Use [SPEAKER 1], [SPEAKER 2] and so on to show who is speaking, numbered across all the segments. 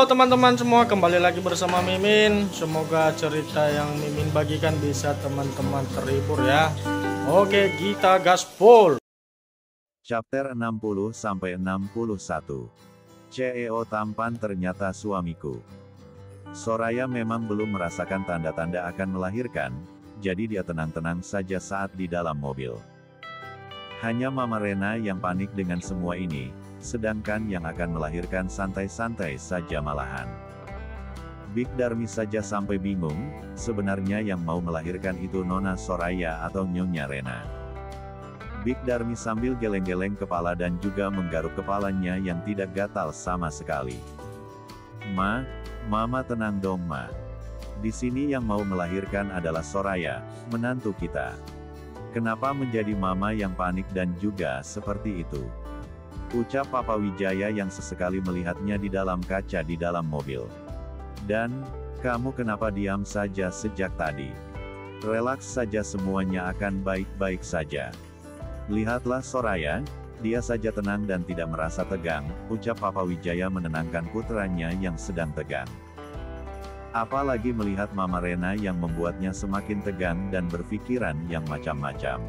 [SPEAKER 1] Halo teman-teman semua, kembali lagi bersama Mimin. Semoga cerita yang Mimin bagikan bisa teman-teman terhibur ya. Oke, kita gaspol.
[SPEAKER 2] Chapter 60-61. CEO tampan ternyata suamiku. Soraya memang belum merasakan tanda-tanda akan melahirkan, jadi dia tenang-tenang saja saat di dalam mobil. Hanya Mama Rena yang panik dengan semua ini, sedangkan yang akan melahirkan santai-santai saja malahan. Big Darmi saja sampai bingung, sebenarnya yang mau melahirkan itu Nona Soraya atau Nyonya Rena. Big Darmi sambil geleng-geleng kepala dan juga menggaruk kepalanya yang tidak gatal sama sekali. Mama tenang dong Ma. Di sini yang mau melahirkan adalah Soraya, menantu kita. Kenapa menjadi Mama yang panik dan juga seperti itu? Ucap Papa Wijaya yang sesekali melihatnya di dalam kaca di dalam mobil. Dan, kamu kenapa diam saja sejak tadi? Relaks saja, semuanya akan baik-baik saja. Lihatlah Soraya, dia saja tenang dan tidak merasa tegang, ucap Papa Wijaya menenangkan putranya yang sedang tegang. Apalagi melihat Mama Rena yang membuatnya semakin tegang dan berpikiran yang macam-macam.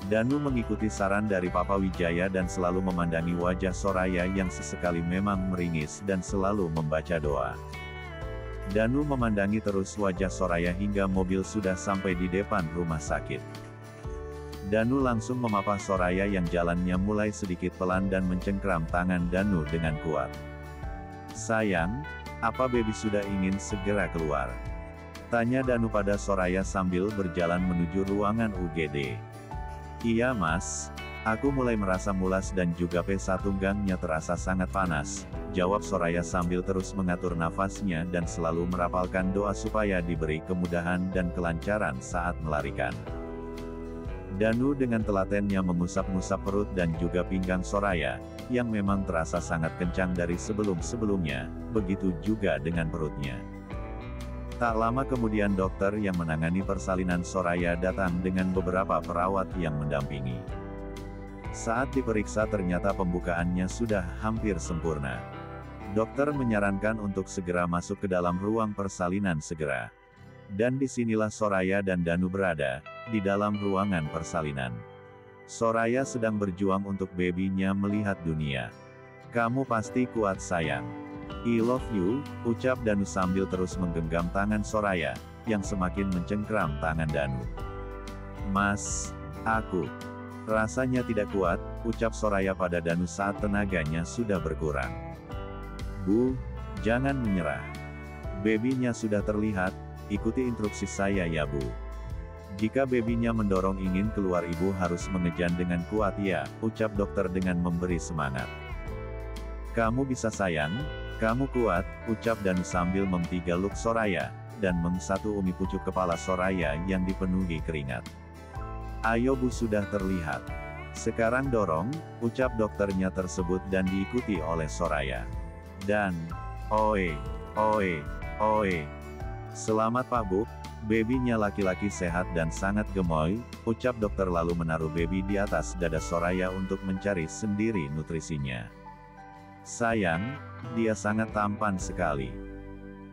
[SPEAKER 2] Danu mengikuti saran dari Papa Wijaya dan selalu memandangi wajah Soraya yang sesekali memang meringis dan selalu membaca doa. Danu memandangi terus wajah Soraya hingga mobil sudah sampai di depan rumah sakit. Danu langsung memapah Soraya yang jalannya mulai sedikit pelan dan mencengkram tangan Danu dengan kuat. Sayang, apa baby sudah ingin segera keluar? Tanya Danu pada Soraya sambil berjalan menuju ruangan UGD. Iya Mas, aku mulai merasa mulas dan juga pesa tunggangnya terasa sangat panas, jawab Soraya sambil terus mengatur nafasnya dan selalu merapalkan doa supaya diberi kemudahan dan kelancaran saat melarikan. Danu dengan telatennya mengusap-ngusap perut dan juga pinggang Soraya, yang memang terasa sangat kencang dari sebelum-sebelumnya, begitu juga dengan perutnya. Tak lama kemudian dokter yang menangani persalinan Soraya datang dengan beberapa perawat yang mendampingi. Saat diperiksa ternyata pembukaannya sudah hampir sempurna. Dokter menyarankan untuk segera masuk ke dalam ruang persalinan segera. Dan disinilah Soraya dan Danu berada, di dalam ruangan persalinan. Soraya sedang berjuang untuk babynya melihat dunia. Kamu pasti kuat sayang. I love you, ucap Danu sambil terus menggenggam tangan Soraya, yang semakin mencengkram tangan Danu. Mas, aku rasanya tidak kuat, ucap Soraya pada Danu saat tenaganya sudah berkurang. Bu, jangan menyerah. Babynya sudah terlihat, ikuti instruksi saya ya Bu. Jika babynya mendorong ingin keluar ibu harus mengejan dengan kuat ya, ucap dokter dengan memberi semangat. Kamu bisa sayang, kamu kuat, ucap Danu sambil menggaluk Soraya, dan mengsatu umi pucuk kepala Soraya yang dipenuhi keringat. Ayo Bu sudah terlihat. Sekarang dorong, ucap dokternya tersebut dan diikuti oleh Soraya. Dan, oe. Selamat Pak Bu, babynya laki-laki sehat dan sangat gemoy, ucap dokter lalu menaruh baby di atas dada Soraya untuk mencari sendiri nutrisinya. Sayang, dia sangat tampan sekali.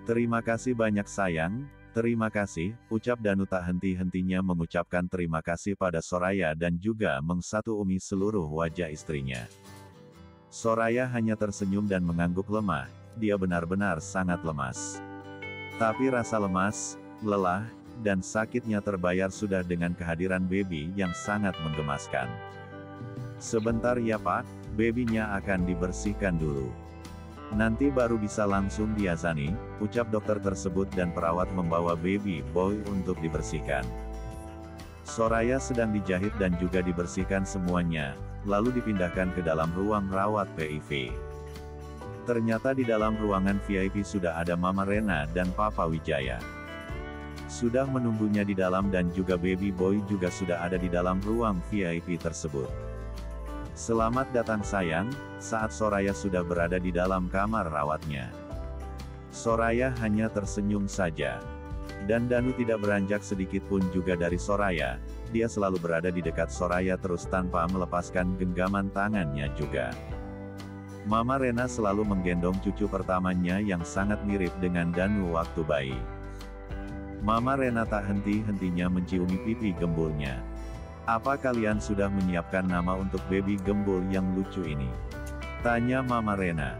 [SPEAKER 2] Terima kasih banyak sayang, terima kasih, ucap Danu tak henti-hentinya mengucapkan terima kasih pada Soraya dan juga mengsatu umi seluruh wajah istrinya. Soraya hanya tersenyum dan mengangguk lemah, dia benar-benar sangat lemas. Tapi rasa lemas, lelah, dan sakitnya terbayar sudah dengan kehadiran baby yang sangat menggemaskan. Sebentar ya Pak, babynya akan dibersihkan dulu. Nanti baru bisa langsung diazani, ucap dokter tersebut dan perawat membawa baby boy untuk dibersihkan. Soraya sedang dijahit dan juga dibersihkan semuanya, lalu dipindahkan ke dalam ruang rawat PIV. Ternyata di dalam ruangan VIP sudah ada Mama Rena dan Papa Wijaya. Sudah menunggunya di dalam dan juga baby boy juga sudah ada di dalam ruang VIP tersebut. Selamat datang sayang, saat Soraya sudah berada di dalam kamar rawatnya. Soraya hanya tersenyum saja. Dan Danu tidak beranjak sedikit pun juga dari Soraya, dia selalu berada di dekat Soraya terus tanpa melepaskan genggaman tangannya juga. Mama Rena selalu menggendong cucu pertamanya yang sangat mirip dengan Danu waktu bayi. Mama Rena tak henti-hentinya menciumi pipi gembulnya. Apa kalian sudah menyiapkan nama untuk baby gembul yang lucu ini? Tanya Mama Rena.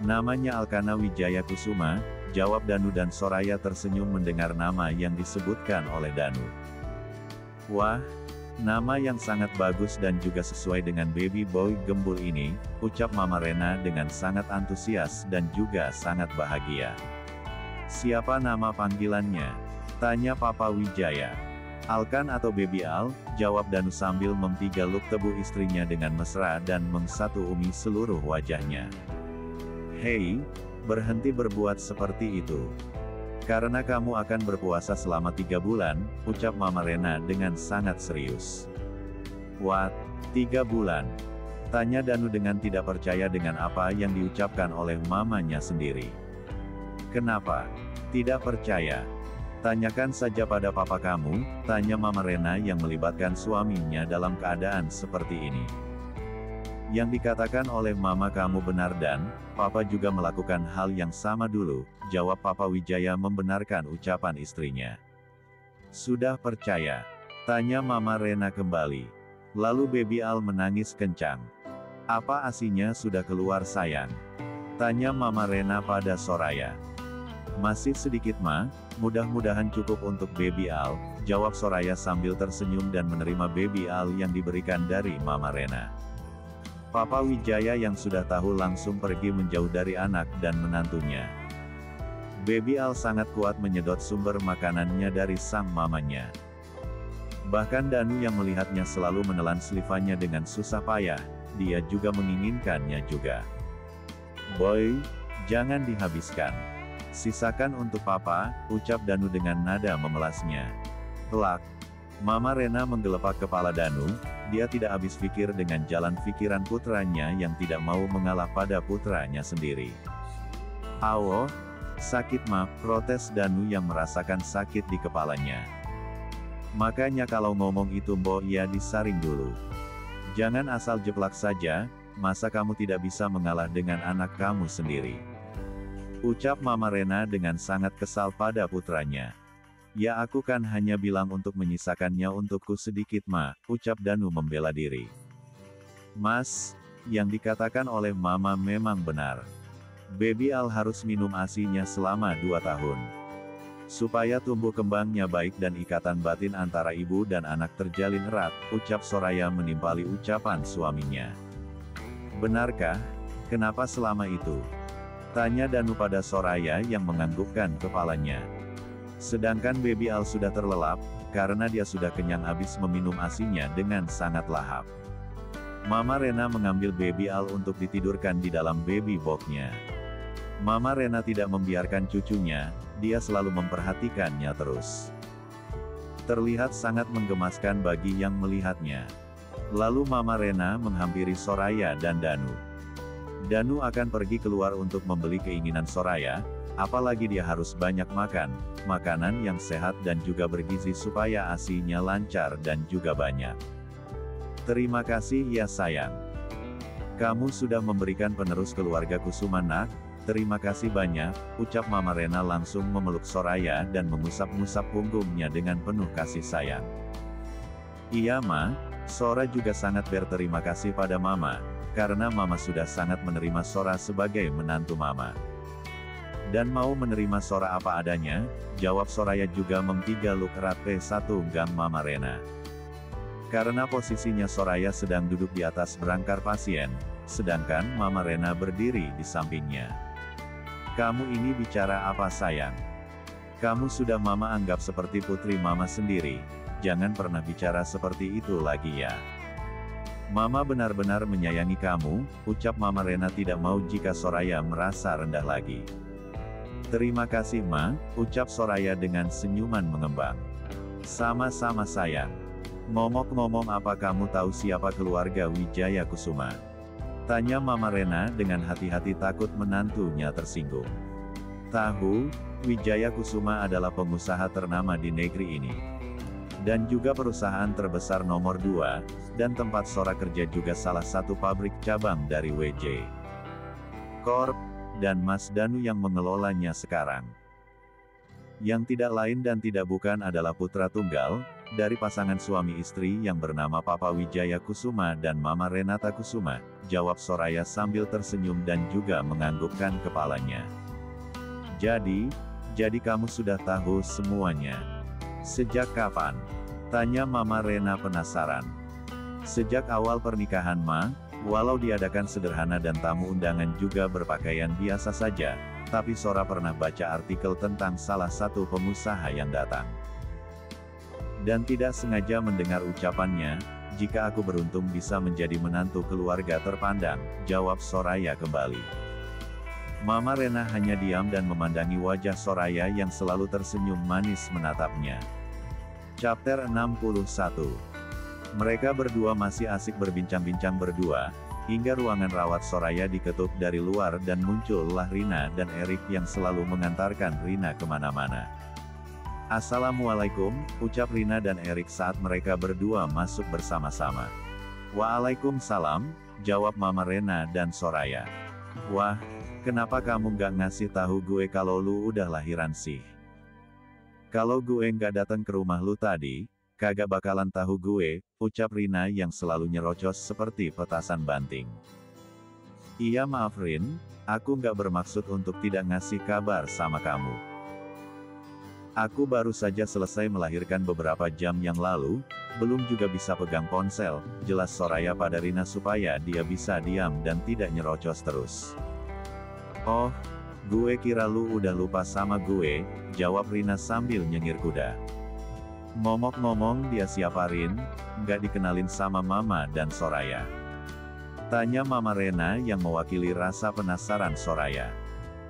[SPEAKER 2] Namanya Alkana Wijaya Kusuma, jawab Danu dan Soraya tersenyum mendengar nama yang disebutkan oleh Danu. Wah, nama yang sangat bagus dan juga sesuai dengan baby boy gembul ini, ucap Mama Rena dengan sangat antusias dan juga sangat bahagia. Siapa nama panggilannya? Tanya Papa Wijaya. Alkan atau Baby Al, jawab Danu sambil menggaluk tebu istrinya dengan mesra dan mengsatu-umi seluruh wajahnya. Hei, berhenti berbuat seperti itu. Karena kamu akan berpuasa selama 3 bulan, ucap Mama Rena dengan sangat serius. What? 3 bulan? Tanya Danu dengan tidak percaya dengan apa yang diucapkan oleh mamanya sendiri. Kenapa? Tidak percaya? Tanyakan saja pada papa kamu, tanya Mama Rena yang melibatkan suaminya dalam keadaan seperti ini. Yang dikatakan oleh mama kamu benar dan, papa juga melakukan hal yang sama dulu, jawab Papa Wijaya membenarkan ucapan istrinya. Sudah percaya? Tanya Mama Rena kembali. Lalu Baby Al menangis kencang. Apa asinya sudah keluar sayang? Tanya Mama Rena pada Soraya. Masih sedikit ma, mudah-mudahan cukup untuk Baby Al, jawab Soraya sambil tersenyum dan menerima Baby Al yang diberikan dari Mama Rena. Papa Wijaya yang sudah tahu langsung pergi menjauh dari anak dan menantunya. Baby Al sangat kuat menyedot sumber makanannya dari sang mamanya. Bahkan Danu yang melihatnya selalu menelan selifannya dengan susah payah, dia juga menginginkannya juga. Boy, jangan dihabiskan. Sisakan untuk papa, ucap Danu dengan nada memelasnya. Kelak, Mama Rena menggelepak kepala Danu, dia tidak habis pikir dengan jalan pikiran putranya yang tidak mau mengalah pada putranya sendiri. Awo, sakit ma, protes Danu yang merasakan sakit di kepalanya. Makanya kalau ngomong itu mbok ya disaring dulu. Jangan asal jeplak saja, masa kamu tidak bisa mengalah dengan anak kamu sendiri? Ucap Mama Rena dengan sangat kesal pada putranya. Ya aku kan hanya bilang untuk menyisakannya untukku sedikit ma, ucap Danu membela diri. Mas, yang dikatakan oleh mama memang benar. Baby Al harus minum ASI-nya selama 2 tahun. Supaya tumbuh kembangnya baik dan ikatan batin antara ibu dan anak terjalin erat, ucap Soraya menimpali ucapan suaminya. Benarkah? Kenapa selama itu? Tanya Danu pada Soraya yang menganggukkan kepalanya. Sedangkan Baby Al sudah terlelap, karena dia sudah kenyang habis meminum ASI-nya dengan sangat lahap. Mama Rena mengambil Baby Al untuk ditidurkan di dalam baby box-nya. Mama Rena tidak membiarkan cucunya, dia selalu memperhatikannya terus. Terlihat sangat menggemaskan bagi yang melihatnya. Lalu Mama Rena menghampiri Soraya dan Danu. Danu akan pergi keluar untuk membeli keinginan Soraya, apalagi dia harus banyak makan, makanan yang sehat dan juga bergizi supaya ASI-nya lancar dan juga banyak. Terima kasih ya sayang. Kamu sudah memberikan penerus keluarga Kusuma nak, terima kasih banyak, ucap Mama Rena langsung memeluk Soraya dan mengusap-ngusap punggungnya dengan penuh kasih sayang. Iya ma, Sora juga sangat berterima kasih pada mama, karena mama sudah sangat menerima Sora sebagai menantu mama. Dan mau menerima Sora apa adanya, jawab Soraya juga menggaluk erat P1 gang Mama Rena. Karena posisinya Soraya sedang duduk di atas berangkar pasien, sedangkan Mama Rena berdiri di sampingnya. Kamu ini bicara apa sayang? Kamu sudah mama anggap seperti putri mama sendiri, jangan pernah bicara seperti itu lagi ya. Mama benar-benar menyayangi kamu, ucap Mama Rena tidak mau jika Soraya merasa rendah lagi. Terima kasih ma, ucap Soraya dengan senyuman mengembang. Sama-sama sayang. Ngomong-ngomong apa kamu tahu siapa keluarga Wijaya Kusuma? Tanya Mama Rena dengan hati-hati takut menantunya tersinggung. Tahu, Wijaya Kusuma adalah pengusaha ternama di negeri ini. Dan juga perusahaan terbesar nomor 2, dan tempat Sora kerja juga salah satu pabrik cabang dari WJ. Corp, dan Mas Danu yang mengelolanya sekarang. Yang tidak lain dan tidak bukan adalah putra tunggal, dari pasangan suami istri yang bernama Papa Wijaya Kusuma dan Mama Renata Kusuma, jawab Soraya sambil tersenyum dan juga menganggukkan kepalanya. Jadi kamu sudah tahu semuanya. Sejak kapan? Tanya Mama Rena penasaran. Sejak awal pernikahan Ma, walau diadakan sederhana dan tamu undangan juga berpakaian biasa saja, tapi Sora pernah baca artikel tentang salah satu pengusaha yang datang. Dan tidak sengaja mendengar ucapannya, jika aku beruntung bisa menjadi menantu keluarga terpandang, jawab Soraya kembali. Mama Rena hanya diam dan memandangi wajah Soraya yang selalu tersenyum manis menatapnya. Chapter 61. Mereka berdua masih asik berbincang-bincang berdua, hingga ruangan rawat Soraya diketuk dari luar dan muncullah Rina dan Erik yang selalu mengantarkan Rina kemana-mana. Assalamualaikum, ucap Rina dan Erik saat mereka berdua masuk bersama-sama. Waalaikumsalam, jawab Mama Rena dan Soraya. Wah, kenapa kamu nggak ngasih tahu gue kalau lu udah lahiran sih? Kalau gue nggak datang ke rumah lu tadi, kagak bakalan tahu gue, ucap Rina yang selalu nyerocos seperti petasan banting. Iya maaf Rin, aku nggak bermaksud untuk tidak ngasih kabar sama kamu. Aku baru saja selesai melahirkan beberapa jam yang lalu, belum juga bisa pegang ponsel, jelas Soraya pada Rina supaya dia bisa diam dan tidak nyerocos terus. Oh, gue kira lu udah lupa sama gue, jawab Rina sambil nyengir kuda. Ngomong-ngomong dia siapa Rin, nggak dikenalin sama Mama dan Soraya. Tanya Mama Rena yang mewakili rasa penasaran Soraya.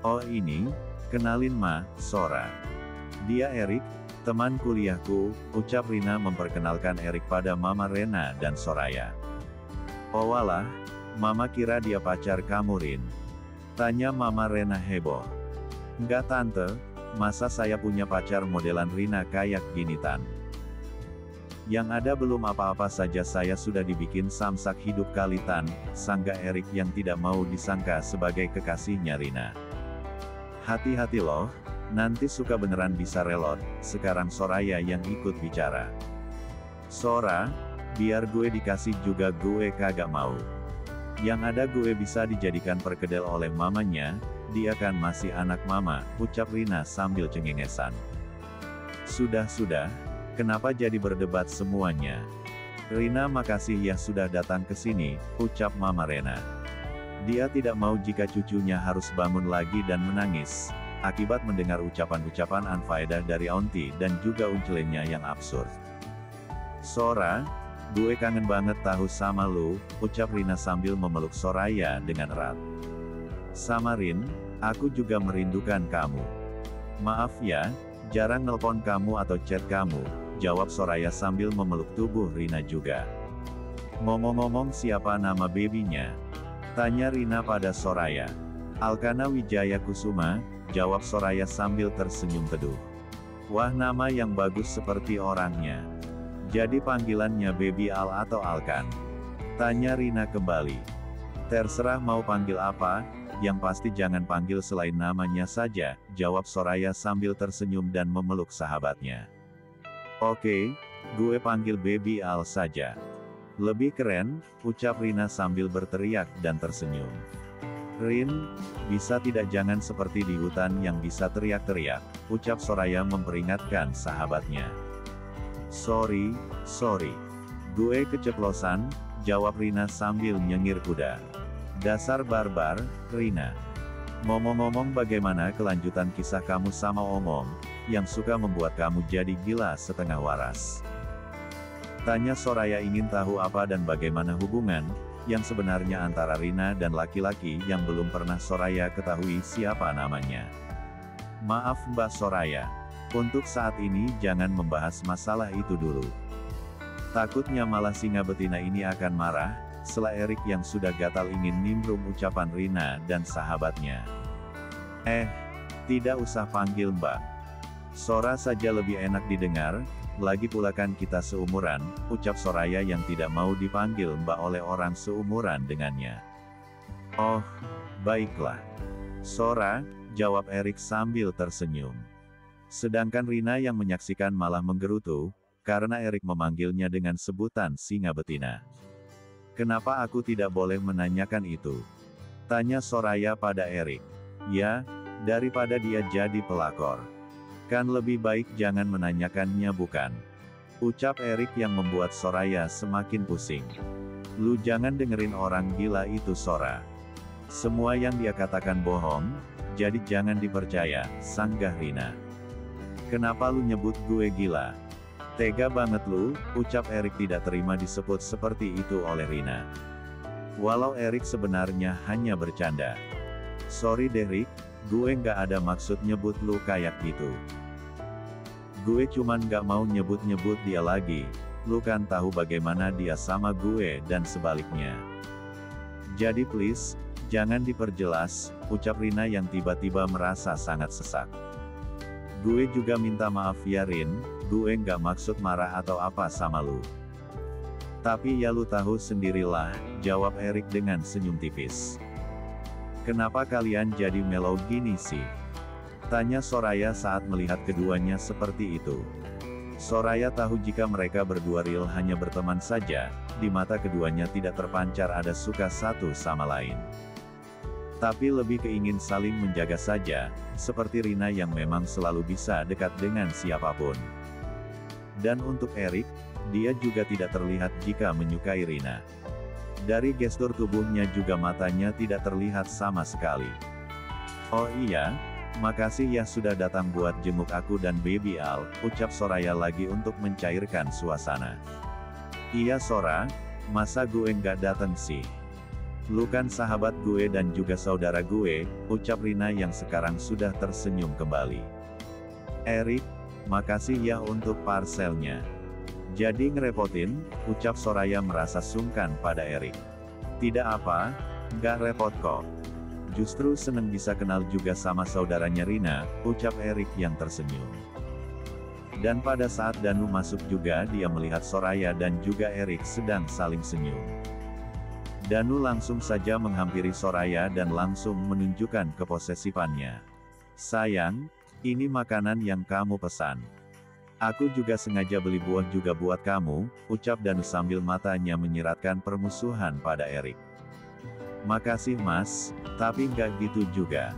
[SPEAKER 2] Oh ini, kenalin Ma, Sora. Dia Erik, teman kuliahku, ucap Rina memperkenalkan Erik pada Mama Rena dan Soraya. Oh walah, Mama kira dia pacar kamu Rin. Tanya Mama Rena heboh. Nggak tante, masa saya punya pacar modelan Rina kayak gini Tan? Yang ada belum apa-apa saja saya sudah dibikin samsak hidup kali Tan, sangga Erik yang tidak mau disangka sebagai kekasihnya Rina. Hati-hati loh, nanti suka beneran bisa relot, sekarang Soraya yang ikut bicara. Sora, biar gue dikasih juga gue kagak mau. Yang ada gue bisa dijadikan perkedel oleh mamanya, dia kan masih anak mama, ucap Rina sambil cengengesan. Sudah, kenapa jadi berdebat semuanya? Rina makasih ya sudah datang ke sini, ucap Mama Rena. Dia tidak mau jika cucunya harus bangun lagi dan menangis, akibat mendengar ucapan-ucapan anfaedah dari Aunty dan juga uncelennya yang absurd. Sora, gue kangen banget tahu sama lu, ucap Rina sambil memeluk Soraya dengan erat. Sama Rin, aku juga merindukan kamu. Maaf ya, jarang nelpon kamu atau chat kamu, jawab Soraya sambil memeluk tubuh Rina juga. Ngomong-ngomong siapa nama babynya? Tanya Rina pada Soraya. Alkana Wijaya Kusuma, jawab Soraya sambil tersenyum teduh. Wah nama yang bagus seperti orangnya. Jadi panggilannya Baby Al atau Alkan? Tanya Rina kembali. Terserah mau panggil apa, yang pasti jangan panggil selain namanya saja, jawab Soraya sambil tersenyum dan memeluk sahabatnya. Oke, gue panggil Baby Al saja. Lebih keren, ucap Rina sambil berteriak dan tersenyum. Rin, bisa tidak jangan seperti di hutan yang bisa teriak-teriak, ucap Soraya memperingatkan sahabatnya. Sorry, gue keceplosan, jawab Rina sambil nyengir kuda. Dasar barbar, Rina. Ngomong-ngomong bagaimana kelanjutan kisah kamu sama Omong, yang suka membuat kamu jadi gila setengah waras? Tanya Soraya ingin tahu apa dan bagaimana hubungan, yang sebenarnya antara Rina dan laki-laki yang belum pernah Soraya ketahui siapa namanya. Maaf Mbak Soraya. Untuk saat ini jangan membahas masalah itu dulu. Takutnya malah singa betina ini akan marah, sela Erik yang sudah gatal ingin nimbrung ucapan Rina dan sahabatnya. Tidak usah panggil Mbak. Sora saja lebih enak didengar, lagi pula kan kita seumuran, ucap Soraya yang tidak mau dipanggil Mbak oleh orang seumuran dengannya. Oh, Baiklah. Sora, jawab Erik sambil tersenyum. Sedangkan Rina yang menyaksikan malah menggerutu, karena Erik memanggilnya dengan sebutan singa betina. Kenapa aku tidak boleh menanyakan itu? Tanya Soraya pada Erik. Ya, daripada dia jadi pelakor. Kan lebih baik jangan menanyakannya bukan? Ucap Erik yang membuat Soraya semakin pusing. Lu jangan dengerin orang gila itu Sora. Semua yang dia katakan bohong, jadi jangan dipercaya, sanggah Rina. Kenapa lu nyebut gue gila? Tega banget lu, ucap Erik tidak terima disebut seperti itu oleh Rina. Walau Erik sebenarnya hanya bercanda. Sorry deh Rick, gue nggak ada maksud nyebut lu kayak gitu. Gue cuman nggak mau nyebut-nyebut dia lagi, lu kan tahu bagaimana dia sama gue dan sebaliknya. Jadi please, jangan diperjelas, ucap Rina yang tiba-tiba merasa sangat sesak. Gue juga minta maaf ya Rin, gue nggak maksud marah atau apa sama lu. Tapi ya lu tahu sendirilah, jawab Erik dengan senyum tipis. Kenapa kalian jadi mellow gini sih? Tanya Soraya saat melihat keduanya seperti itu. Soraya tahu jika mereka berdua real hanya berteman saja, di mata keduanya tidak terpancar ada suka satu sama lain. Tapi lebih keingin saling menjaga saja, seperti Rina yang memang selalu bisa dekat dengan siapapun. Dan untuk Erik, dia juga tidak terlihat jika menyukai Rina. Dari gestur tubuhnya juga matanya tidak terlihat sama sekali. Oh iya, makasih ya sudah datang buat jenguk aku dan Baby Al, ucap Soraya lagi untuk mencairkan suasana. Iya Sora, masa gue nggak datang sih? Lu kan sahabat gue dan juga saudara gue, ucap Rina yang sekarang sudah tersenyum kembali. Erik, makasih ya untuk parselnya. Jadi ngerepotin, ucap Soraya merasa sungkan pada Erik. Tidak apa, nggak repot kok. Justru seneng bisa kenal juga sama saudaranya Rina, ucap Erik yang tersenyum. Dan pada saat Danu masuk juga dia melihat Soraya dan juga Erik sedang saling senyum. Danu langsung saja menghampiri Soraya dan langsung menunjukkan keposesifannya. Sayang, ini makanan yang kamu pesan. Aku juga sengaja beli buah juga buat kamu, ucap Danu sambil matanya menyiratkan permusuhan pada Erik. Makasih mas, tapi nggak gitu juga.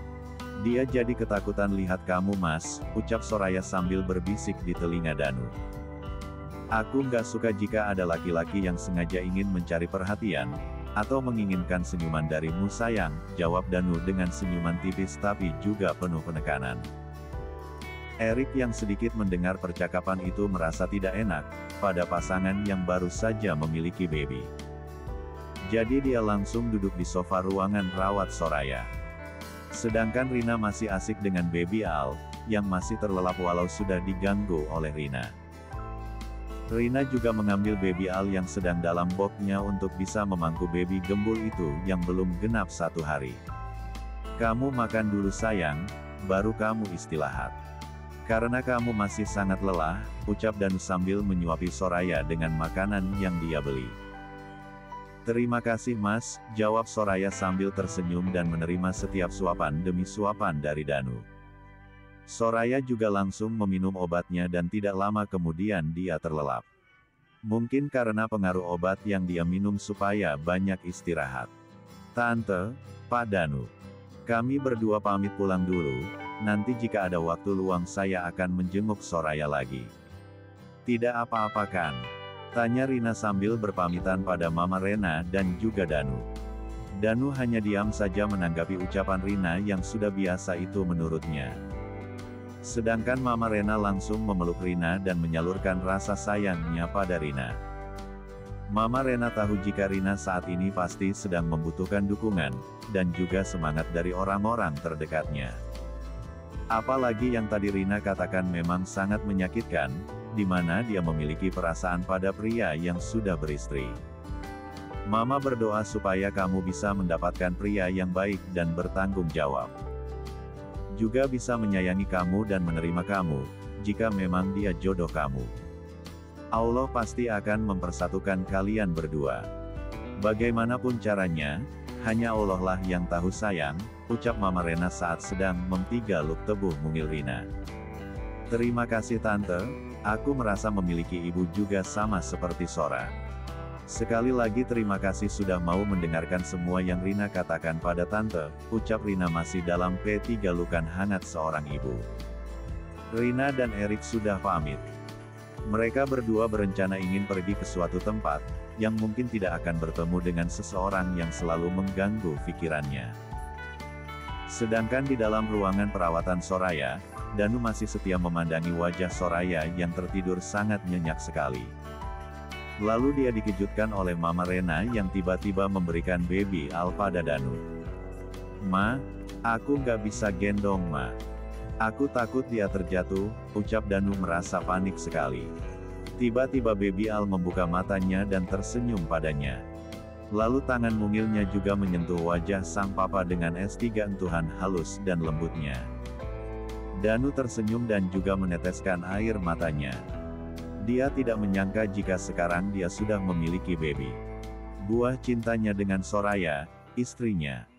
[SPEAKER 2] Dia jadi ketakutan lihat kamu mas, ucap Soraya sambil berbisik di telinga Danu. Aku nggak suka jika ada laki-laki yang sengaja ingin mencari perhatian, atau menginginkan senyuman darimu sayang, jawab Danu dengan senyuman tipis tapi juga penuh penekanan. Erik yang sedikit mendengar percakapan itu merasa tidak enak, pada pasangan yang baru saja memiliki baby. Jadi dia langsung duduk di sofa ruangan rawat Soraya. Sedangkan Rina masih asik dengan Baby Al, yang masih terlelap walau sudah diganggu oleh Rina. Rina juga mengambil Baby Al yang sedang dalam boxnya untuk bisa memangku baby gembul itu yang belum genap 1 hari. Kamu makan dulu sayang, baru kamu istirahat. Karena kamu masih sangat lelah, ucap Danu sambil menyuapi Soraya dengan makanan yang dia beli. Terima kasih mas, jawab Soraya sambil tersenyum dan menerima setiap suapan demi suapan dari Danu. Soraya juga langsung meminum obatnya dan tidak lama kemudian dia terlelap. Mungkin karena pengaruh obat yang dia minum supaya banyak istirahat. Tante, Pak Danu. Kami berdua pamit pulang dulu, nanti jika ada waktu luang saya akan menjenguk Soraya lagi. Tidak apa-apa kan? Tanya Rina sambil berpamitan pada Mama Rena dan juga Danu. Danu hanya diam saja menanggapi ucapan Rina yang sudah biasa itu menurutnya. Sedangkan Mama Rena langsung memeluk Rina dan menyalurkan rasa sayangnya pada Rina. Mama Rena tahu jika Rina saat ini pasti sedang membutuhkan dukungan, dan juga semangat dari orang-orang terdekatnya. Apalagi yang tadi Rina katakan memang sangat menyakitkan, di mana dia memiliki perasaan pada pria yang sudah beristri. Mama berdoa supaya kamu bisa mendapatkan pria yang baik dan bertanggung jawab. Juga bisa menyayangi kamu dan menerima kamu, jika memang dia jodoh kamu. Allah pasti akan mempersatukan kalian berdua. Bagaimanapun caranya, Hanya Allah lah yang tahu sayang, ucap Mama Rena saat sedang menggaluk tebuh mungil Rina. Terima kasih Tante, aku merasa memiliki ibu juga sama seperti Sora. Sekali lagi terima kasih sudah mau mendengarkan semua yang Rina katakan pada Tante, ucap Rina masih dalam P3 lukan hangat seorang ibu. Rina dan Erik sudah pamit. Mereka berdua berencana ingin pergi ke suatu tempat, yang mungkin tidak akan bertemu dengan seseorang yang selalu mengganggu pikirannya. Sedangkan di dalam ruangan perawatan Soraya, Danu masih setia memandangi wajah Soraya yang tertidur sangat nyenyak sekali. Lalu dia dikejutkan oleh Mama Rena yang tiba-tiba memberikan baby Al pada Danu. Ma, aku nggak bisa gendong Ma. Aku takut dia terjatuh, ucap Danu merasa panik sekali. Tiba-tiba baby Al membuka matanya dan tersenyum padanya. Lalu tangan mungilnya juga menyentuh wajah sang papa dengan sentuhan halus dan lembutnya. Danu tersenyum dan juga meneteskan air matanya. Dia tidak menyangka jika sekarang dia sudah memiliki baby. Buah cintanya dengan Soraya, istrinya.